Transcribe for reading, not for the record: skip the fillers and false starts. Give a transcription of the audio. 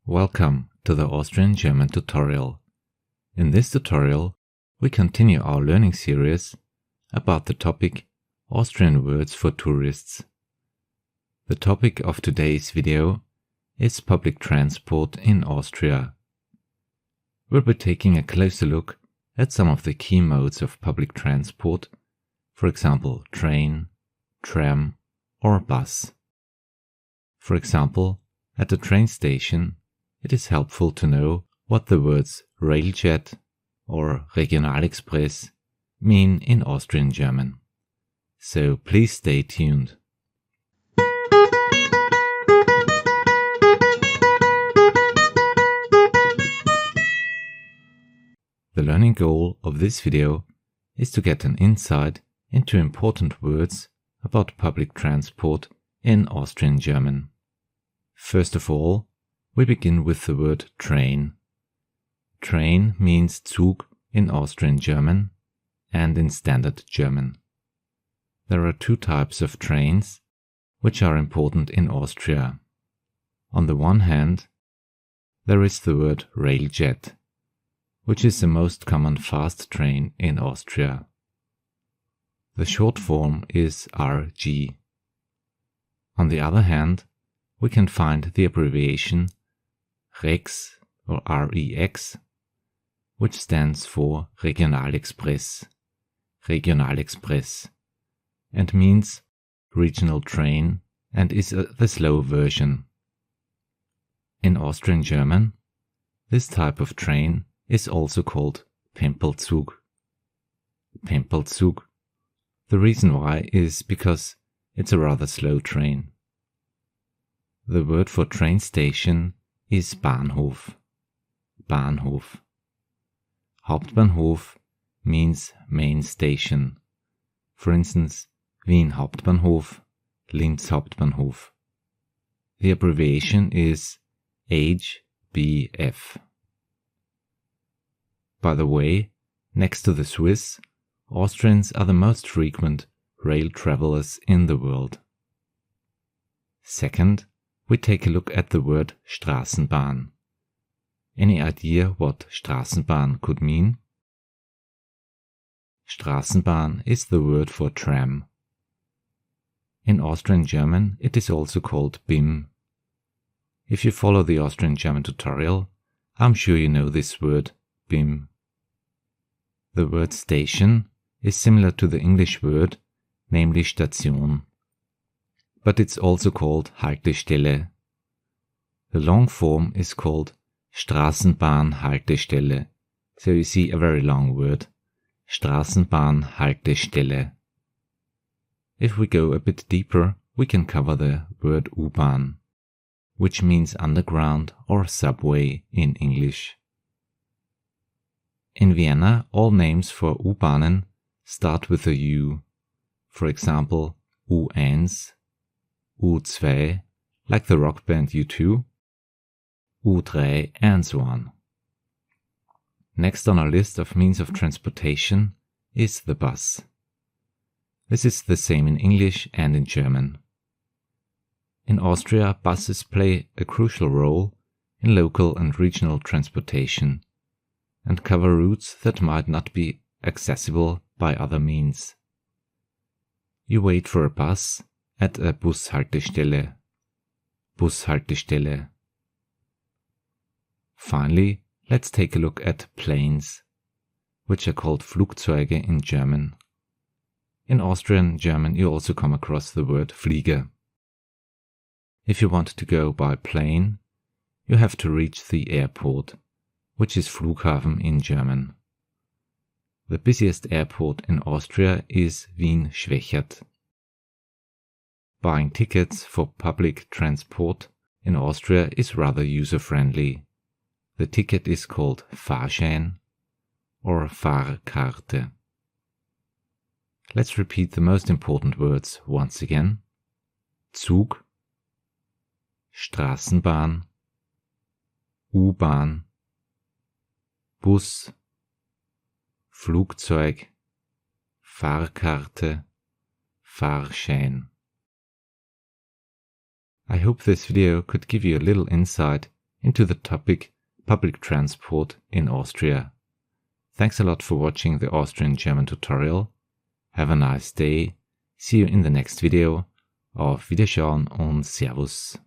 Welcome to the Austrian German tutorial. In this tutorial, we continue our learning series about the topic Austrian words for tourists. The topic of today's video is public transport in Austria. We'll be taking a closer look at some of the key modes of public transport, for example, train, tram, or bus. For example, at the train station, it is helpful to know what the words Railjet or Regionalexpress mean in Austrian German. So please stay tuned. The learning goal of this video is to get an insight into important words about public transport in Austrian German. First of all, we begin with the word train. Train means Zug in Austrian German and in Standard German. There are two types of trains which are important in Austria. On the one hand, there is the word Railjet, which is the most common fast train in Austria. The short form is RG. On the other hand, we can find the abbreviation REX or REX, which stands for Regionalexpress, and means regional train and is the slow version. In Austrian German, this type of train is also called Pempelzug. Pempelzug. The reason why is because it's a rather slow train. The word for train station is Bahnhof. Bahnhof. Hauptbahnhof means main station. For instance, Wien Hauptbahnhof, Linz Hauptbahnhof. The abbreviation is HBF. By the way, next to the Swiss, Austrians are the most frequent rail travelers in the world. Second, we take a look at the word Straßenbahn. Any idea what Straßenbahn could mean? Straßenbahn is the word for tram. In Austrian German, it is also called BIM. If you follow the Austrian German tutorial, I'm sure you know this word BIM. The word station is similar to the English word, namely Station. But it's also called Haltestelle. The long form is called Straßenbahnhaltestelle. So you see a very long word. Straßenbahnhaltestelle. If we go a bit deeper, we can cover the word u-bahn, which means underground or subway in English. In Vienna, all names for U-Bahnen start with a U. For example, U1, U2, like the rock band U2, U3, and so on. Next on our list of means of transportation is the bus. This is the same in English and in German. In Austria, buses play a crucial role in local and regional transportation and cover routes that might not be accessible by other means. You wait for a bus at a Bushaltestelle. Bushaltestelle. Finally, let's take a look at planes, which are called Flugzeuge in German. In Austrian German, you also come across the word Flieger. If you want to go by plane, you have to reach the airport, which is Flughafen in German. The busiest airport in Austria is Wien-Schwechat. Buying tickets for public transport in Austria is rather user-friendly. The ticket is called Fahrschein or Fahrkarte. Let's repeat the most important words once again. Zug, Straßenbahn, U-Bahn, Bus, Flugzeug, Fahrkarte, Fahrschein. I hope this video could give you a little insight into the topic public transport in Austria. Thanks a lot for watching the Austrian German tutorial. Have a nice day. See you in the next video. Auf Wiederschauen und Servus.